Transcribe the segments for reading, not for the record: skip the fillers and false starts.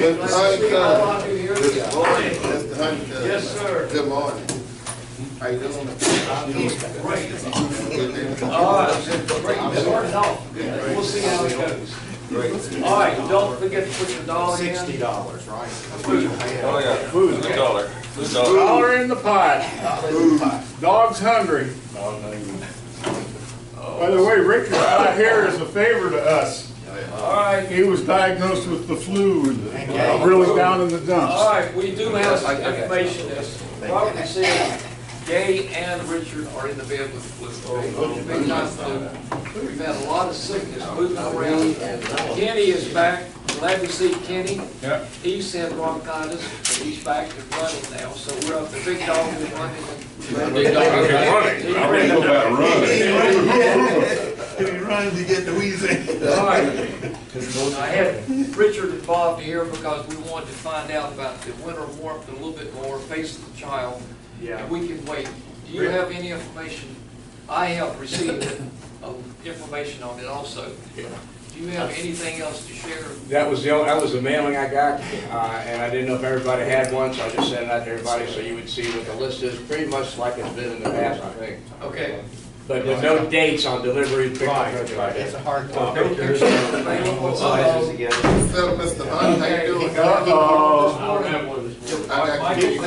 Mr. Honeycutt. Here we Mr. go. Honeycutt. Yes, sir. Good morning. How you doing? Great. All right, great. Starting off. We'll see how it goes. Great. All right, don't forget to put your dollar in. $60, right? Food. Oh, yeah. Food. $1. Dollar in the pot. Dog's hungry. By the way, Richard's not here as a favor to us. All right. He was diagnosed with the flu and really down in the dumps. All right, we do have some information that's probably said Gay and Richard are in the bed with the flu. Big time flu. We've had a lot of sickness moving around. Kenny is back. Glad to see Kenny. Yeah. He's had bronchitis, but he's back to running now. So we're up. The big dog is running. Big dog is running. He's I ready don't know about to- running. He runs to get the wheezing. All right. I had Richard involved here because we wanted to find out about the winter warmth a little bit more, face of the child. Yeah. We can wait. Do you have any information? I have received information on it also. Yeah. Do you have anything else to share? That was the mailing I got, and I didn't know if everybody had one, so I just sent it out to everybody so you would see what the list is, pretty much like it's been in the past, I think. Okay. But there's no dates on delivery, pickup, Right, nothing right. like It's that. a hard No copy. pictures available. So, Mr. Hunt, how you doing? I got you.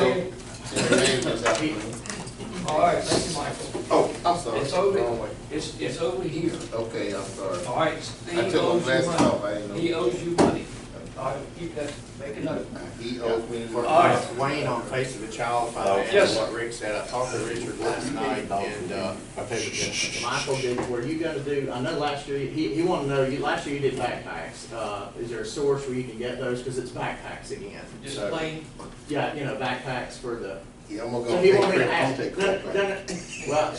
All right, thank you, Michael. Oh, I'm sorry. It's over. It's over here. Okay, I'm sorry. All right. He I took my owes you glasses money. off, I didn't know. He owes you money. All right, keep that. Make a note. He owes me For money. All right. Wayne on Face of the Child, if I may Yes. add what Rick said, I talked to Richard last night, and, Michael, were you gonna do, I know last year, he wanted to know, last year you did backpacks. Is there a source where you can get those, because it's backpacks again? Just So, plain. yeah, backpacks for the, Yeah, I'm gonna so go he take wanted me to credit, I'm ask, take no, credit. no, well,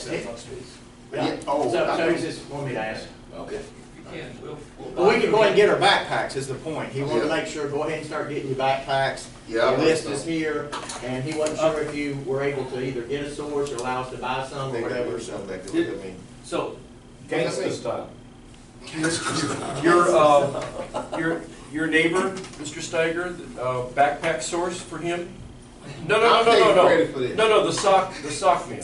Yeah, yeah, oh, so I he know. just wanted me to ask. Okay. You can. We'll Well, we can go ahead and get our backpacks, is the point. He wanted to Yeah. make sure, go ahead and start getting your backpacks. Yeah, The I list know. is here, and he wasn't sure if you were able to either get a source or allow us to buy some or whatever, so. Look at me. So, Gangsta style. Your neighbor, Mr. Steiger, backpack source for him? No, I'm taking credit for no. this. No, the sock man.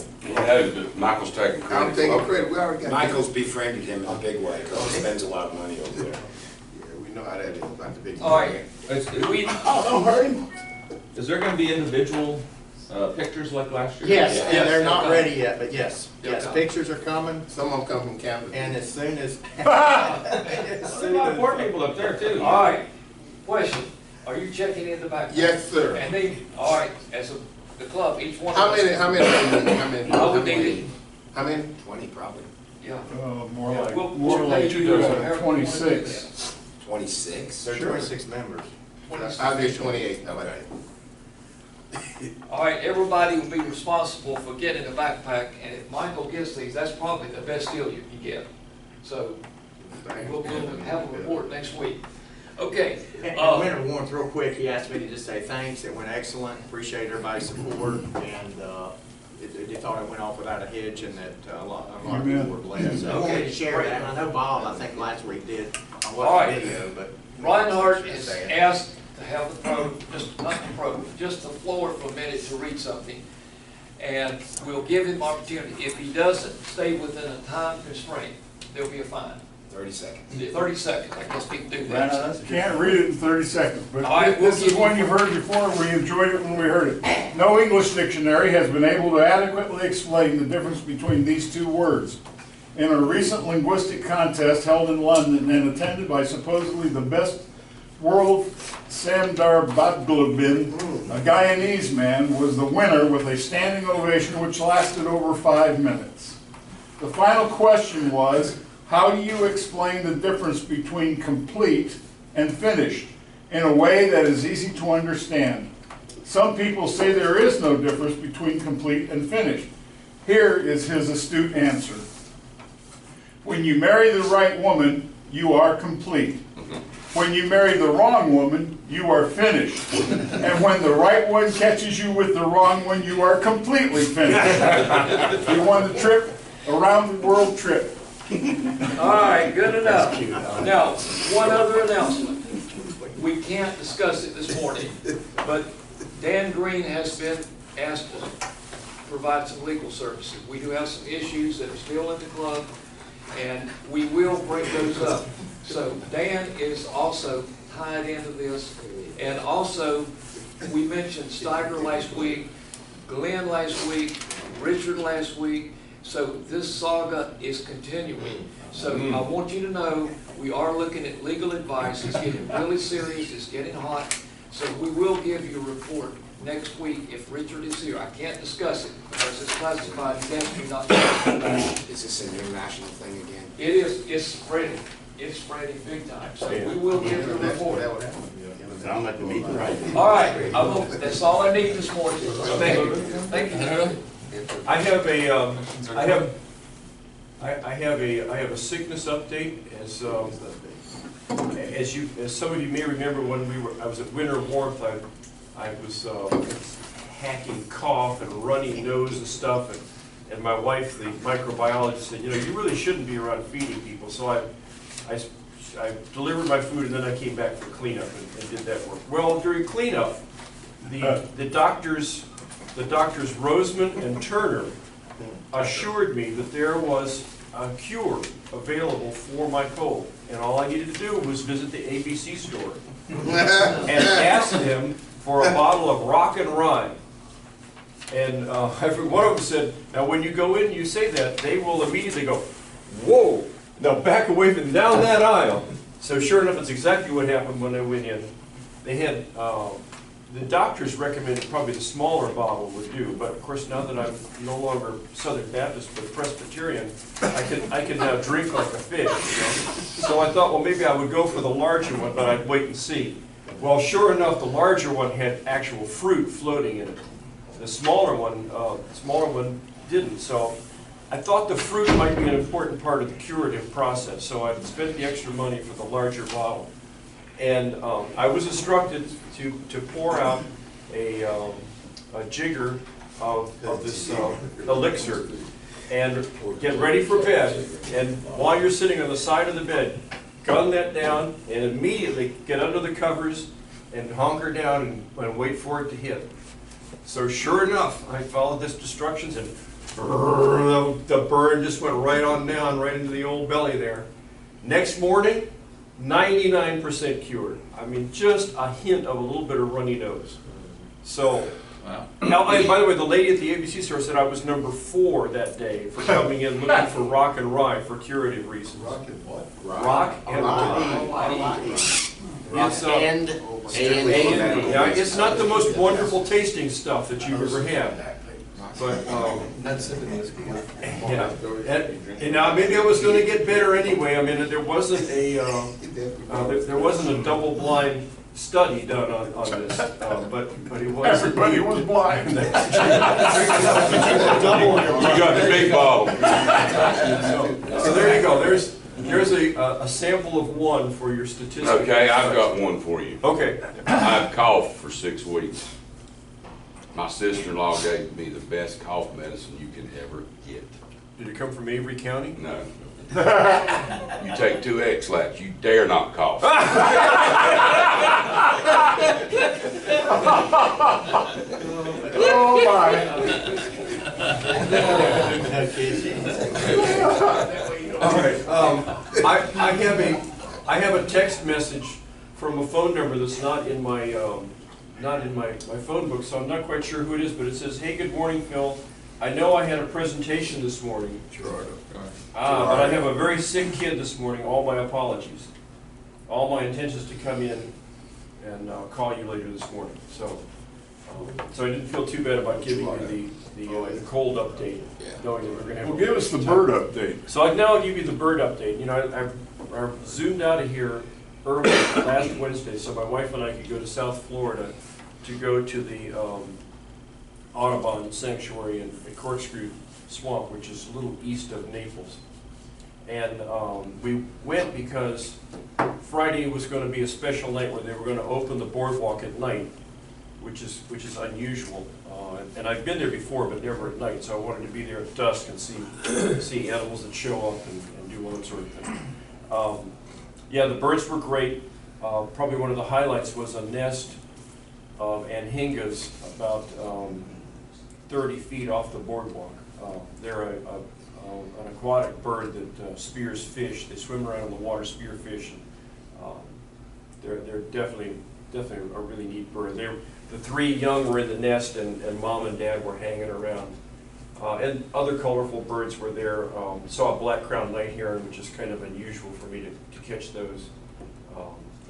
Michael's taking credit. I'm taking credit, we already got. Michael's befriended him in a big way, because he spends a lot of money over there. Yeah, we know how that is, about the big. All right. We, Oh, don't hurt him. Is there gonna be individual pictures like last year? Yes, Yeah. and they're Yes, not okay. ready yet, but yes, yes, Okay. pictures are coming, Some of them come from Canada. and as soon as. There's a lot of poor people up there too. all right. Question. Are you checking in the back? Yes, sir. And they, all right, as the club, each one of How us. many? I would need it. How many? 20 probably. Yeah. More Yeah, like, we'll- more we'll like pay you however you wanna 26. 26? There are 26 members. I'll be 28. How about Okay. All right, everybody will be responsible for getting a backpack, and if Michael gets these, that's probably the best deal you can get. So we'll have a report next week. Okay. And Winter Warmth, real quick, he asked me to just say thanks, it went excellent, appreciate everybody's support, and they thought it went off without a hitch, and that a lot of people were blessed. So I wanted to share that, and I know Bob, I think last week did, on All right. what video, but. Reinhardt is asked to have the probe, not the probe, just the floor for a minute to read something. And we'll give him opportunity. If he doesn't stay within a time constraint, there'll be a fine. 30 seconds. 30 seconds, I guess people do that. Can't read it in 30 seconds, but All right, we'll this is give one you- you've heard before, we enjoyed it when we heard it. No English dictionary has been able to adequately explain the difference between these two words. In a recent linguistic contest held in London and attended by supposedly the best world, Samdar Badglubin, a Guyanese man, was the winner with a standing ovation which lasted over 5 minutes. The final question was, how do you explain the difference between complete and finished in a way that is easy to understand? Some people say there is no difference between complete and finished. Here is his astute answer. When you marry the right woman, you are complete. When you marry the wrong woman, you are finished. And when the right one catches you with the wrong one, you are completely finished. You want a trip, around the world trip. All right, good enough. Now, one other announcement. we can't discuss it this morning, but Dan Green has been asked to provide some legal services. We do have some issues that are still in the club, and we will bring those up. So Dan is also tied into this, and also we mentioned Steiger last week, Glenn last week, Richard last week. So this saga is continuing. So I want you to know we are looking at legal advice. It's getting really serious. It's getting hot. So we will give you a report next week if Richard is here. I can't discuss it because it's classified and definitely not. Is this an international thing again? It is. It's spreading. It's spreading big time. So we will give you a report. Sound like the meeting, right? All right. That's all I need this morning. Thank you. Thank you, Harold. I have a sickness update. As some of you may remember, when I was at Winter Warmth, I was hacking cough and runny nose and stuff, and my wife, the microbiologist, said, you know, you really shouldn't be around feeding people. So I delivered my food, and then I came back for cleanup and did that work. Well, during cleanup, the doctors Roseman and Turner assured me that there was a cure available for my cold, and all I needed to do was visit the ABC store and ask them for a bottle of Rock and Rye. And every one of them said, now when you go in and you say that, they will immediately go, whoa, now back away from down that aisle. So sure enough, it's exactly what happened when I went in. They had, the doctors recommended probably the smaller bottle would do, but of course now that I'm no longer Southern Baptist but Presbyterian, I can now drink like a fish. You know? So I thought, well, maybe I would go for the larger one, but I'd wait and see. Well, sure enough, the larger one had actual fruit floating in it. The smaller one didn't. So I thought the fruit might be an important part of the curative process, so I spent the extra money for the larger bottle. And I was instructed to pour out a jigger of this elixir and get ready for bed. And while you're sitting on the side of the bed, gun that down and immediately get under the covers and hunker down and wait for it to hit. So sure enough, I followed this instructions, and the burn just went right on down, right into the old belly there. Next morning, 99% cured. I mean, just a hint of a little bit of runny nose. So, wow. Now, by the way, the lady at the ABC store said I was number 4 that day for coming in looking for Rock and Rye for curative reasons. Rock and what? Rock and Rye. It's not the most wonderful tasting stuff that you've ever had. But, yeah. And now maybe I was going to get better anyway. I mean, there wasn't a double-blind study done on this, but it was. Everybody was blind. You got the big bottle. So there you go. There's a sample of one for your statistics. Okay, I've got one for you. Okay. I've coughed for 6 weeks. My sister-in-law gave me the best cough medicine you can ever get. Did it come from Avery County? No. You take 2 X-Lax, you dare not cough. Oh my. All right. I have a text message from a phone number that's not in my phone book, so I'm not quite sure who it is, but it says, "Hey, good morning, Phil. I know I had a presentation this morning. But I have a very sick kid this morning. All my apologies. All my intentions to come in and call you later this morning." So I didn't feel too bad about giving you the cold update, knowing that we're going to have. Well, give us the bird update. So now I'll give you the bird update. You know, I zoomed out of here early last Wednesday, so my wife and I could go to South Florida to go to the Audubon Sanctuary in Corkscrew Swamp, which is a little east of Naples. And we went because Friday was going to be a special night where they were going to open the boardwalk at night, which is unusual. And I've been there before, but never at night, so I wanted to be there at dusk and see animals that show up and do all that sort of thing. Yeah, the birds were great. Probably one of the highlights was a nest of anhingas about 30 feet off the boardwalk. They're an aquatic bird that spears fish. They swim around in the water, spear fish. And, they're definitely a really neat bird. The 3 young were in the nest, and mom and dad were hanging around. And other colorful birds were there. Saw a black-crowned night heron, which is kind of unusual for me to catch those.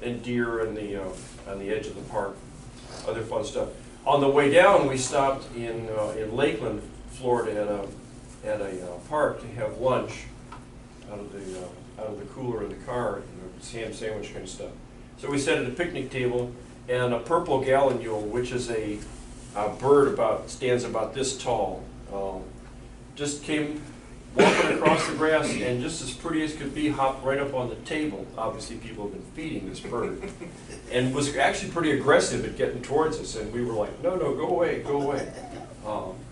And deer on the edge of the park. Other fun stuff. On the way down, we stopped in Lakeland, Florida, at a park to have lunch out of the cooler in the car, ham sandwich kind of stuff. So we sat at a picnic table, and a purple gallinule, which is a bird stands about this tall, just came walking across the grass, and just as pretty as could be, hopped right up on the table. Obviously, people have been feeding this bird, and was actually pretty aggressive at getting towards us. And we were like, "No, no, go away, go away."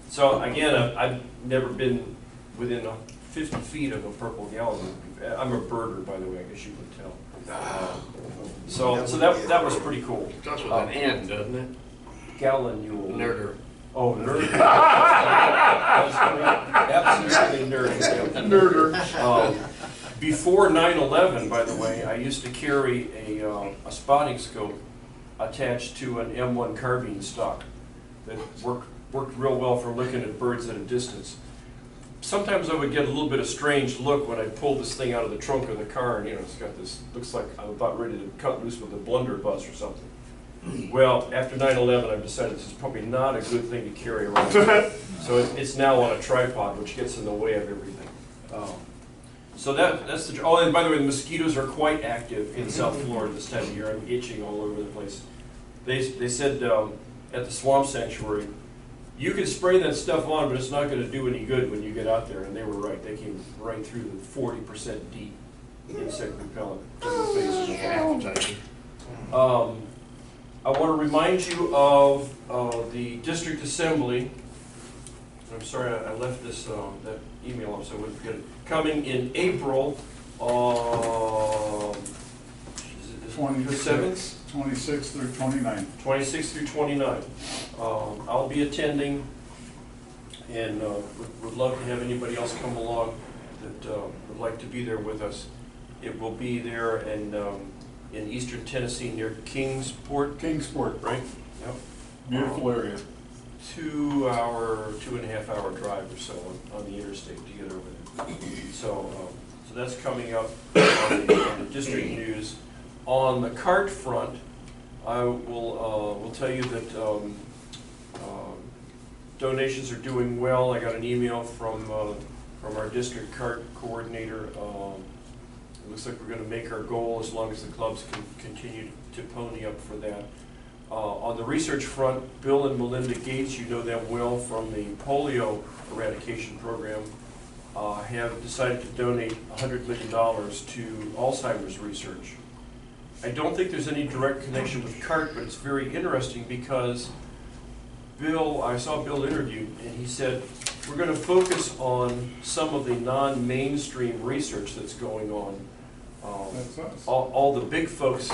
So again, I've never been within 50 feet of a purple gallinule. I'm a birder, by the way, I guess you can tell. So that was pretty cool. Starts with an N, doesn't it? Gallinule. Nerder. Oh, nerder. Absolutely nerdy. Nerder. Before 9/11, by the way, I used to carry a spotting scope attached to an M1 carbine stock that worked real well for looking at birds at a distance. Sometimes I would get a little bit of strange look when I pulled this thing out of the trunk of the car, and it's got this, looks like I'm about ready to cut loose with a blunderbuss or something. Well, after 9/11, I've decided this is probably not a good thing to carry around. So it's now on a tripod, which gets in the way of everything. So that's the. Oh, and by the way, the mosquitoes are quite active in South Florida this time of year. I'm itching all over the place. They said at the swamp sanctuary, you can spray that stuff on, but it's not going to do any good when you get out there. And they were right. They came right through the 40% deep insect repellent to the face. I want to remind you of the district assembly. I'm sorry I left this that email up so I wouldn't forget it. Coming in April, 26th, 26th through 29th. 26th through 29th. I'll be attending, and would love to have anybody else come along that would like to be there with us. It will be there in eastern Tennessee near Kingsport. Kingsport. Right? Yep. Beautiful area. 2.5 hour drive or so on the interstate to get over there. So that's coming up on the district news. On the cart front, I will tell you that donations are doing well. I got an email from our district cart coordinator. It looks like we're going to make our goal as long as the clubs can continue to pony up for that. On the research front, Bill and Melinda Gates, you know them well from the polio eradication program, have decided to donate $100 million to Alzheimer's research. I don't think there's any direct connection with CART, but it's very interesting because I saw Bill interviewed, and he said, we're going to focus on some of the non-mainstream research that's going on. That's us. All the big folks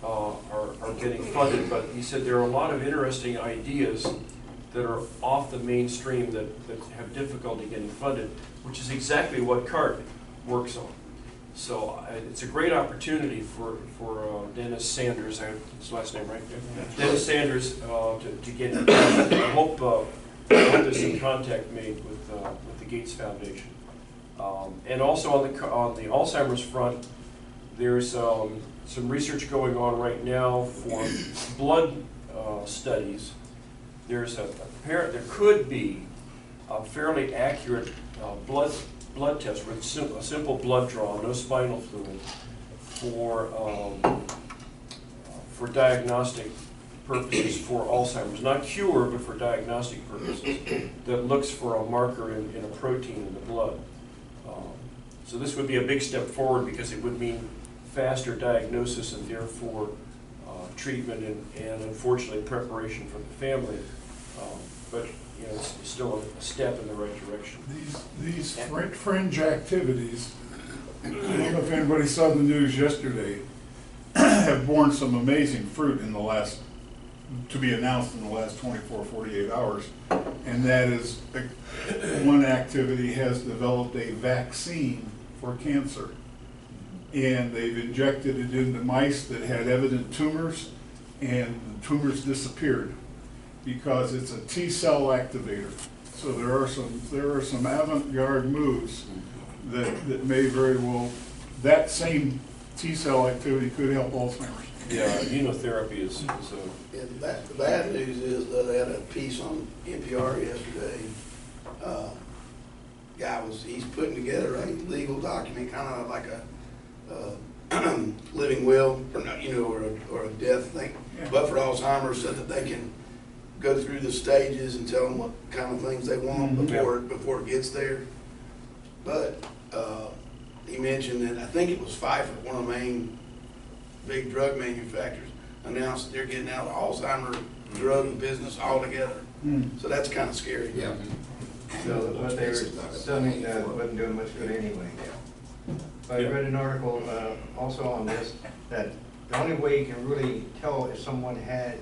are getting funded, but he said there are a lot of interesting ideas that are off the mainstream that have difficulty getting funded, which is exactly what CART works on. So it's a great opportunity for Dennis Sanders, his last name right there? Dennis Sanders to get involved. I hope there's some contact made with the Gates Foundation. And also on the Alzheimer's front, there's some research going on right now for blood studies. There could be a fairly accurate blood test with a simple blood draw, no spinal fluid, for diagnostic purposes for Alzheimer's. Not cure, but for diagnostic purposes, that looks for a marker in a protein in the blood. So this would be a big step forward because it would mean faster diagnosis and therefore treatment and unfortunately preparation for the family. But it's still a step in the right direction. These fringe activities, I don't know if anybody saw the news yesterday, have borne some amazing fruit in the last, to be announced in the last 24, 48 hours. And that is, one activity has developed a vaccine for cancer. And they've injected it into mice that had evident tumors, and the tumors disappeared because it's a T-cell activator. So there are some avant-garde moves that may very well, that same T-cell activity could help Alzheimer's. Yeah, immunotherapy is And the bad news is that I had a piece on NPR yesterday. He's putting together a legal document, kind of like a living will, or not, or a death thing, but for Alzheimer's, so that they can go through the stages and tell them what kind of things they want before it gets there. But he mentioned that, I think it was Pfizer, one of the main big drug manufacturers, announced that they're getting out of Alzheimer's drug business altogether. So that's kind of scary. Yeah. So what they were still wasn't doing much good anyway. I read an article also on this, that the only way you can really tell if someone had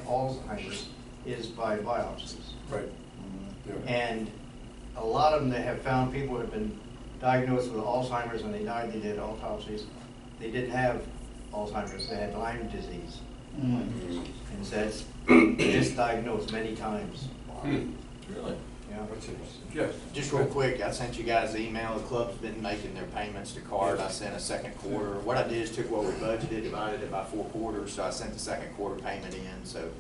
Alzheimer's is by biopsies. right. And a lot of them that have found people who have been diagnosed with Alzheimer's and they died, they did autopsies. They didn't have Alzheimer's, they had Lyme disease. And so that's misdiagnosed many times. Really? Yeah. Yes. Just real quick, I sent you guys an email. The club's been making their payments to card. I sent a second quarter. What I did is took what we budgeted, divided it by 4 quarters, so I sent the second quarter payment in, so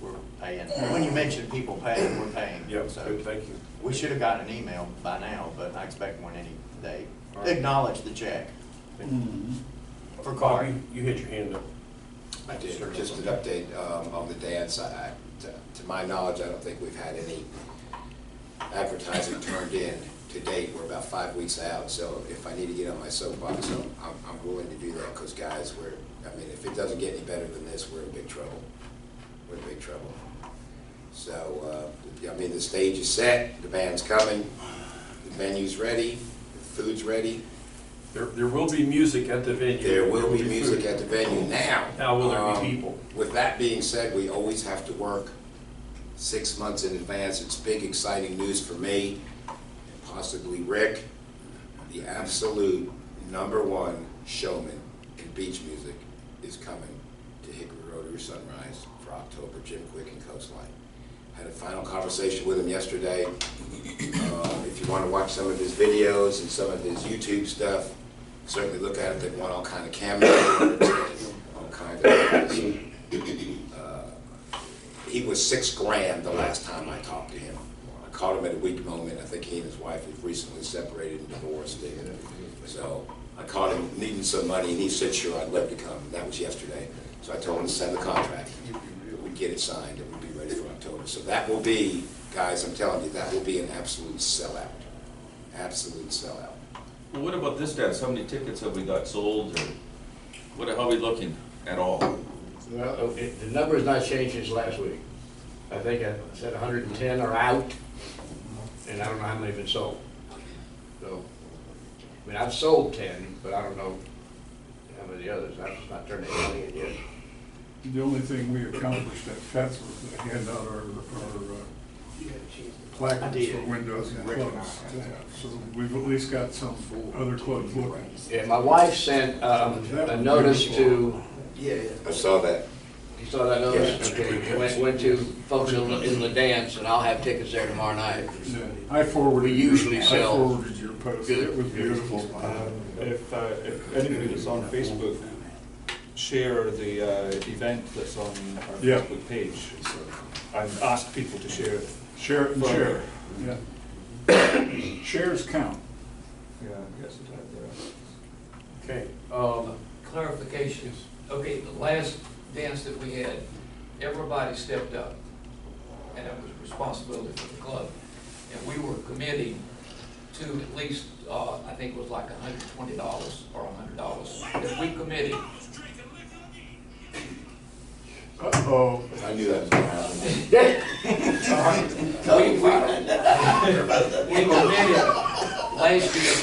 we're paying. When you mention people paying, we're paying. Yep, So good, thank you. we should have gotten an email by now, but I expect one any day. Acknowledge the check for Bob, card. you hit your hand up. I did, just an update on the dance. To my knowledge, I don't think we've had any advertising turned in to date. We're about 5 weeks out, so if I need to get on my soapbox, I'm willing to do that, because guys, if it doesn't get any better than this, we're in big trouble. We're in big trouble. So, the stage is set, the band's coming, the venue's ready, the food's ready. There will be music at the venue. There will be music food. at the venue. Now will there be people? With that being said, we always have to work 6 months in advance. It's big, exciting news for me, and possibly Rick. The absolute #1 showman in beach music is coming to Hickory Rotary Sunrise for October, Jim Quick and Coastline. Had a final conversation with him yesterday. If you want to watch some of his videos and some of his YouTube stuff, certainly look at it. They've won all kind of cameos, all kind of. He was $6,000 the last time I talked to him. I caught him at a weak moment. I think he and his wife have recently separated and divorced. So I caught him needing some money, and he said, sure, I'd love to come. That was yesterday. So I told him to send the contract. We'd get it signed, and we'd be ready for October. So that will be, guys, I'm telling you, that will be an absolute sellout. Absolute sellout. Well, what about this, Dad? How many tickets have we got sold, or how are we looking at all? Well, the number's not changed since last week. I think I said 110 are out, and I don't know how many have been sold. So, I've sold 10, but I don't know how many others. I've just not turned any money in yet. The only thing we accomplished at Pets was to hand out our placards for windows and clubs to have. So we've at least got some other clubs looking. Yeah, my wife sent a notice to. I saw that. You saw that notice? Okay. Went to folks in the dance, and I'll have tickets there tomorrow night. Yeah. I forwarded your post. Good. It was beautiful. If anybody that's on Facebook, share the event that's on our Facebook page. So I've asked people to share it. Share it and share it. Yeah. Shares count. Yeah, I guess it's out there. Okay, clarifications. Okay, the last dance that we had, everybody stepped up, and it was a responsibility for the club. And we were committing to at least, I think it was like $120 or $100. If we committed. Uh-oh. I knew that was going to happen. We committed last year,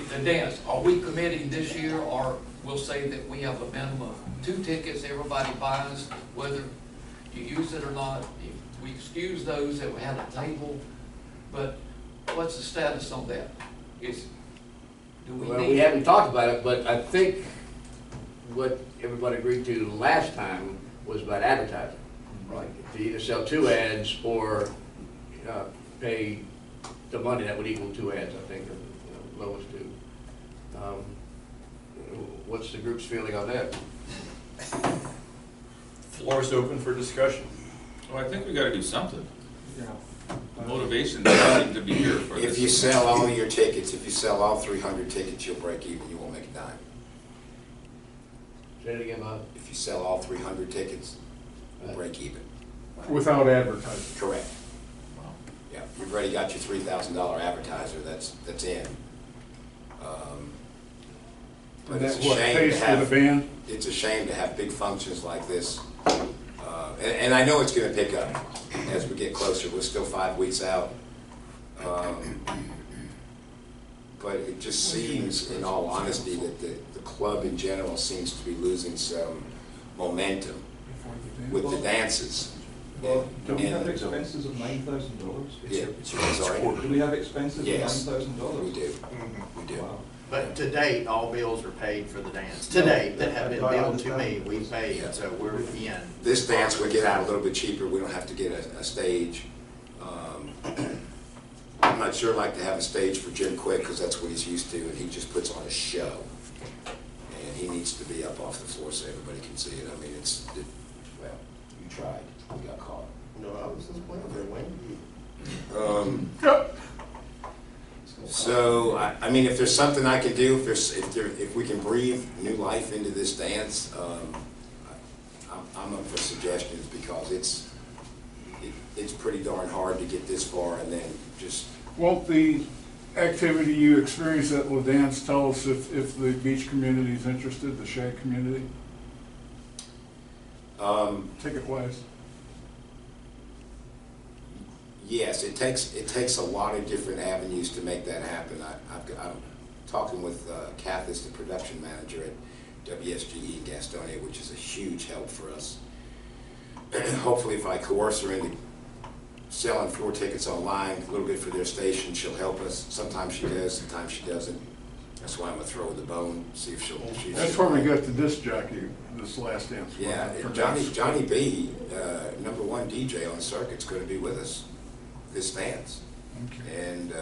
the dance. Are we committing this year, or we'll say that we have a minimum of 2 tickets everybody buys, whether you use it or not. If we excuse those that we have a table, but what's the status on that? Do we Well, need? we haven't talked about it, but I think what everybody agreed to last time was about advertising. Right. To either sell 2 ads or pay the money that would equal 2 ads, I think, or the lowest 2. What's the group's feeling on that? Floor is open for discussion. Well, I think we gotta do something. Yeah. Motivation doesn't seem to be here for this. If you sell all your tickets, if you sell all 300 tickets, you'll break even, you won't make a dime. Say it again, Bob. If you sell all 300 tickets, you'll break even. Without advertising. Correct. Yeah, you've already got your $3,000 advertiser, that's in. But And it's that a what shame pays to for the have, band? it's a shame to have big functions like this. And I know it's gonna pick up as we get closer, we're still 5 weeks out. But it just seems, in all honesty, that the club in general seems to be losing some momentum with the dances. Well, do we have And- expenses of $9,000? Yeah, sorry. Do we have expenses of Yes. $9,000? We do, we do. Wow. But to date, all bills are paid for the dance. To date, that have been I billed to me, understand. we paid, so we're in. This dance would get out a little bit cheaper, we don't have to get a stage. I'm not sure I'd like to have a stage for Jim Quick, because that's what he's used to, and he just puts on a show. And he needs to be up off the floor so everybody can see it. I mean, well, you tried, you got caught. No, I was just playing there, Wayne. So, I mean, if there's something I can do, if we can breathe new life into this dance, I'm up for suggestions, because it's pretty darn hard to get this far and then just. Won't the activity you experience at La Dance tell us if the beach community is interested, the shag community? Ticket-wise? Yes, it takes a lot of different avenues to make that happen. I'm talking with Kathis, the production manager at WSGE in Gastonia, which is a huge help for us. Hopefully, if I coerce her into selling floor tickets online, a little bit for their station, she'll help us. Sometimes she does, sometimes she doesn't. That's why I'm gonna throw her the bone, see if she'll. That's where we got the disc jockey this last dance. Yeah, For Johnny B, #1 DJ on the circuit's gonna be with us this dance. Okay. And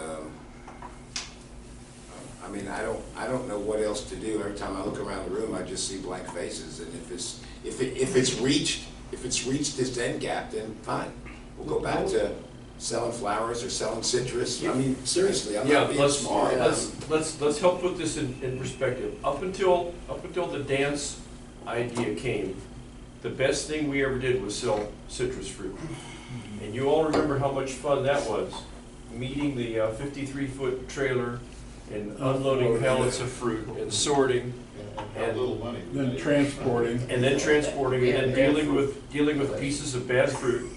I mean, I don't know what else to do. Every time I look around the room, I just see blank faces. And if it's reached this end gap, then fine. We'll go back to selling flowers or selling citrus. I mean, seriously, I'm not being smart. Let's help put this in perspective. Up until the dance idea came, the best thing we ever did was sell citrus fruit. And you all remember how much fun that was, meeting the 53-foot trailer and unloading pallets of fruit and sorting and Then transporting. and then dealing with pieces of bad fruit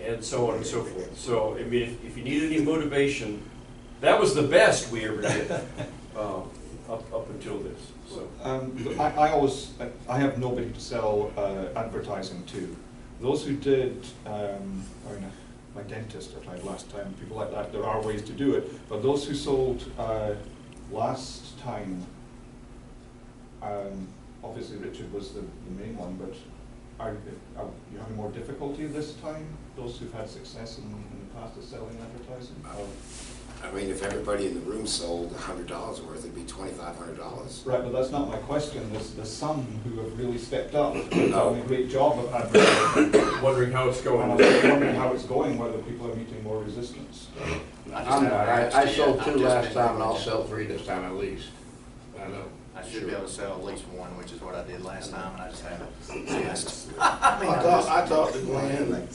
and so on and so forth. So, I mean, if you need any motivation, that was the best we ever did up until this. So. I have nobody to sell advertising to. Those who did, my dentist I tried last time, people like that, there are ways to do it, but those who sold last time, obviously Richard was the main one, but are you having more difficulty this time? Those who've had success in the past of selling advertising? I mean, if everybody in the room sold $100 worth, it'd be $2,500. Right, but that's not my question. There's some who have really stepped up, done a great job of advertising. Wondering how it's going. And I'm wondering how it's going, whether people are meeting more resistance. I sold 2 last time, and I'll sell 3 this time at least. I know. I should be able to sell at least 1, which is what I did last time, and I just haven't. I talked to Glenn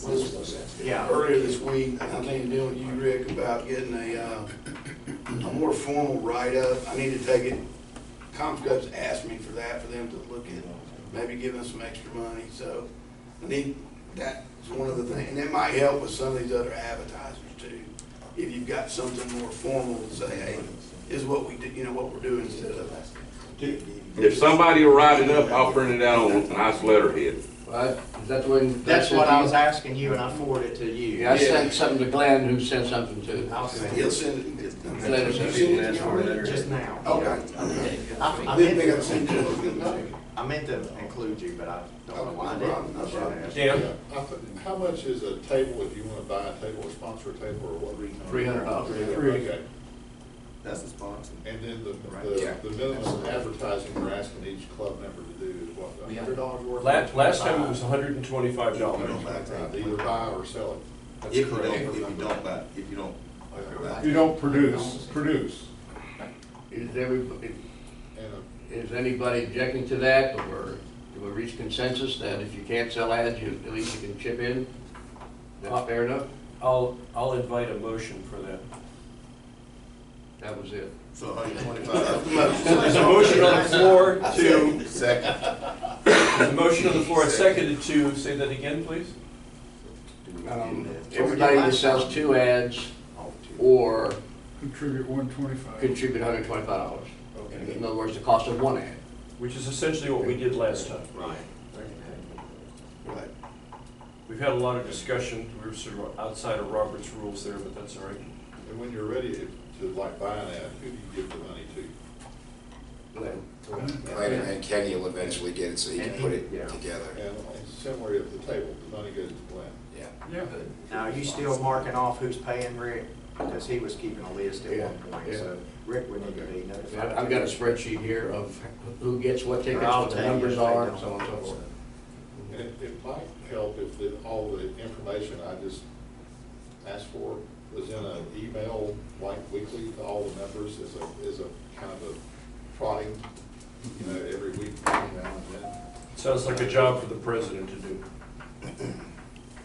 Yeah. earlier this week, I need to deal with you, Rick, about getting a more formal write-up. I need to take it, Comscope's asked me for that, for them to look at, maybe giving us some extra money, so I need, that's one of the things, and it might help with some of these other advertisers too. If you've got something more formal to say, hey, this is what we do, what we're doing instead of. If somebody will write it up, I'll print it out on a nice letterhead. Right? Is that the way? That's what I was asking you, and I forwarded it to you. Yeah, I sent something to Glenn, who sent something to. I'll send He'll it. send it. Glenn You sent send it. it already? Just now. Okay. I Didn't think meant I'd send it. to- I meant to include you, but I don't know why I didn't. No problem. Dan? How much is a table if you wanna buy a table or sponsor a table or what? $300. Okay. That's the sponsor. And then Yeah. the minimum advertising we're asking each club member to do is what, $100 worth? Last time it was $125. Either buy or sell it. That's If correct. you don't. You don't produce. Is everybody, And is anybody objecting to that, or do we reach consensus that if you can't sell ads, you, at least you can chip in? That's fair enough? I'll invite a motion for that. That was it. So 125. So there's a motion on the floor to, Second. there's a motion on the floor and seconded to, say that again, please? Everybody that sells 2 ads or contribute $125. contribute $125. Okay. In other words, the cost of 1 ad. Which is essentially what we did last time. Right. Right. We've had a lot of discussion, we were sort of outside of Robert's rules there, but that's all right. And when you're ready to like buy an ad, who do you give the money to? Glenn. And Kenny will eventually get it so he can put it Yeah. together. And similarly at the table, the money goes to Glenn. Yeah. Yeah. Now, are you still marking off who's paying Rick? Because he was keeping a list at Yeah, one point, yeah. so Rick would need to be notified. I've got a spreadsheet here of who gets what tickets, I'll what the tell you numbers if they are, don't. and so on and so forth. And it might help if all the information I just asked for was in an email, like weekly, to all the members as a kind of a prodding, every week, now and then. Sounds like a job for the president to do.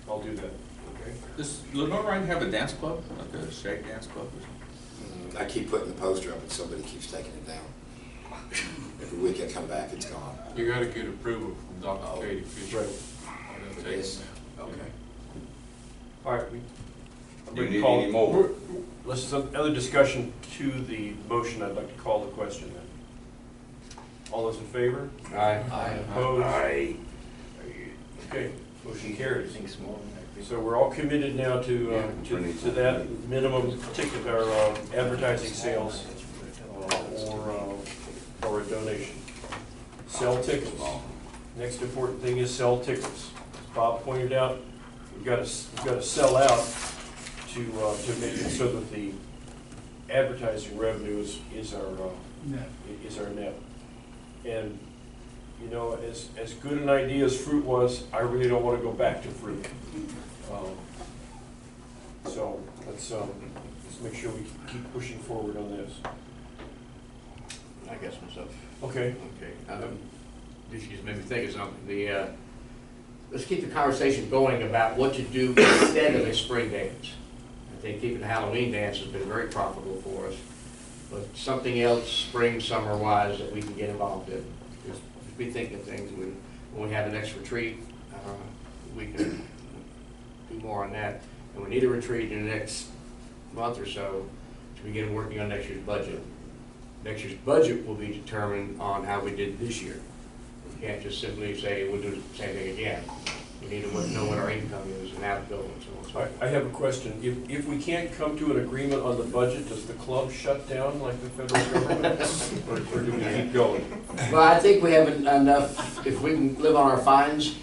I'll do that. Okay. Does Lenore Ryan have a dance club, like a shake dance club or something? I keep putting the poster up and somebody keeps taking it down. Every week I come back, it's gone. You gotta get approval from Dr. Katie Fisher. Right. Yes. Okay. All right. Do you need any more? Let's some other discussion to the motion. I'd like to call the question then. All those in favor? Aye. Opposed? Okay, motion carries. So we're all committed now to that minimum ticket, or advertising sales, or a donation. Sell tickets. Next important thing is sell tickets. As Bob pointed out, we've got to sell out to make it so that the advertising revenue is our net. And you know, as good an idea as fruit was, I really don't want to go back to fruit. So let's make sure we keep pushing forward on this. I guess myself. Okay. Okay. This just made me think of something. Let's keep the conversation going about what to do instead of a spring dance. I think keeping the Halloween dance has been very profitable for us, but something else, spring, summer-wise, that we can get involved in. Just be thinking of things when we have the next retreat, we can do more on that. And we need a retreat in the next month or so to begin working on next year's budget. Next year's budget will be determined on how we did this year. We can't just simply say we'll do the same thing again. We need to know what our income is and outgo and so on and so forth. I have a question. If we can't come to an agreement on the budget, does the club shut down like the federal government? Or do we keep going? Well, I think we have enough, if we can live on our fines,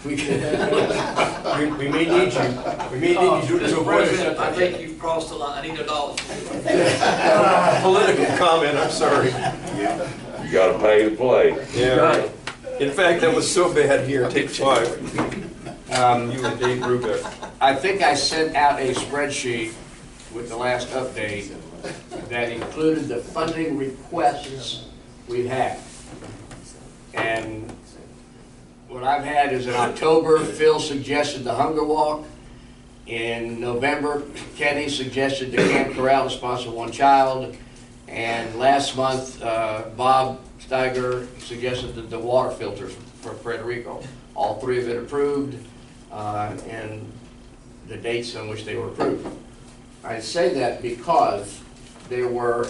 we can. We may need you. We may need you to avoid a shutdown. I think you've crossed the line. I need $1. Political comment, I'm sorry. You gotta pay to play. Yeah. In fact, that was so bad here, take 5. You and Dave Brubeck. I think I sent out a spreadsheet with the last update that included the funding requests we've had. And what I've had is in October, Phil suggested the Hunger Walk. In November, Kenny suggested the Camp Corral to sponsor one child. And last month, Bob Steiger suggested the water filters for Frederico. All 3 have been approved, and the dates on which they were approved. I say that because there were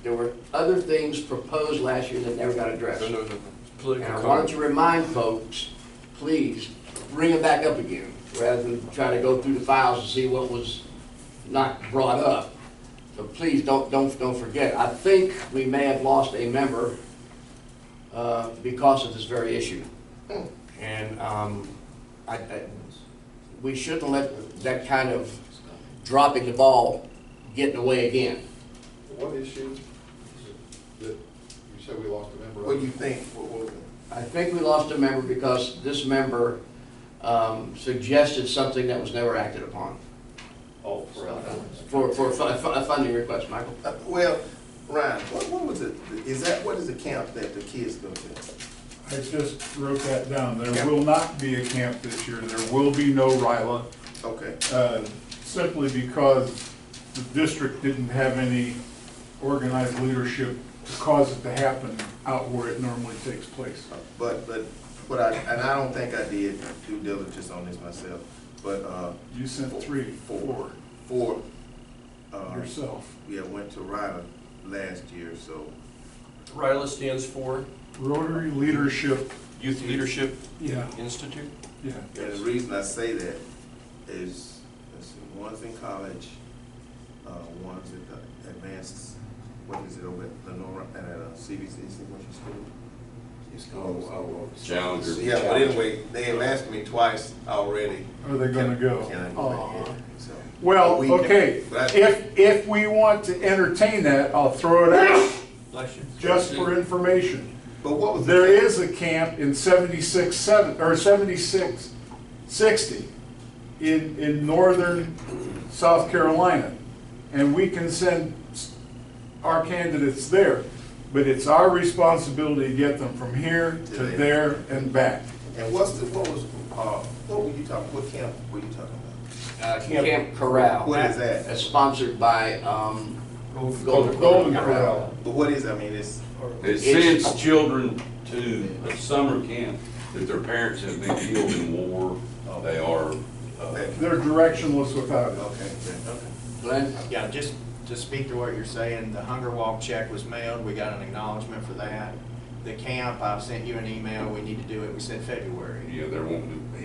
there were other things proposed last year that never got addressed. No, And political I wanted comment. to remind folks, please, bring it back up again, rather than try to go through the files and see what was not brought up. So please, don't forget. I think we may have lost a member because of this very issue. And we shouldn't let that kind of dropping the ball get in the way again. What issue that you said we lost a member of? What do you think? I think we lost a member because this member suggested something that was never acted upon. Oh, For a funding request, Michael. Well, Ryan, what was it, what is the camp that the kids go to? I just wrote that down. There will not be a camp this year. There will be no RILA. Okay. Simply because the district didn't have any organized leadership to cause it to happen out where it normally takes place. But and I don't think I did due diligence on this myself, but, You sent four yourself. yeah, went to Ryder last year, so. RILA stands for Rotary Leadership. Youth Leadership Yeah. Institute. Yeah. And the reason I say that is, let's see, one's in college, one's at the advanced, what is it, over at Lenora, at CBC, what's your school? It's called, Challenger. Yeah, but anyway, they have asked me twice already. Are they gonna go? Can I go back in? So, Well, we- okay, but if we want to entertain that, I'll throw it out Bless you. just for information. But what was There is a camp in 7660 in northern South Carolina, and we can send our candidates there, but it's our responsibility to get them from here to there and back. And what were you talking, what camp were you talking about? Camp Corral. What is that? It's sponsored by Golden Corral. But what is, I mean, It sends children to a summer camp that their parents have been killed in war. They are, They're directionless without it. okay. Glenn? Yeah, just to speak to what you're saying, the Hunger Walk check was mailed, we got an acknowledgement for that. The camp, I sent you an email, we need to do it, we said February. he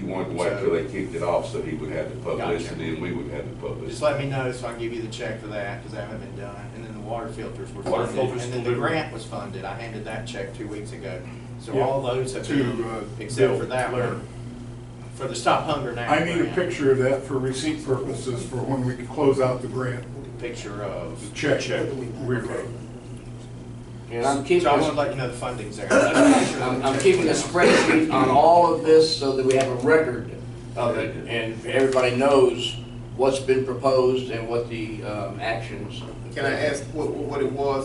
wanted to wait till they kicked it off so he would have the publicity and we would have the Just publicity. let me know so I can give you the check for that, because that hasn't been done. And then the water filters were Water funded, filters and then the delivered. grant was funded. I handed that check 2 weeks ago. So Yeah, all those have to, been, except Bill for that Blair. one, for the Stop Hunger Now. I need a grant. picture of that for receipt purposes for when we can close out the grant. Picture of. The check we wrote. And I'm keeping, So I want to let you know the funding's there. That's a picture of the I'm check. keeping a spreadsheet on all of this so that we have a record of it and everybody knows what's been proposed and what the actions. Can I ask what it was?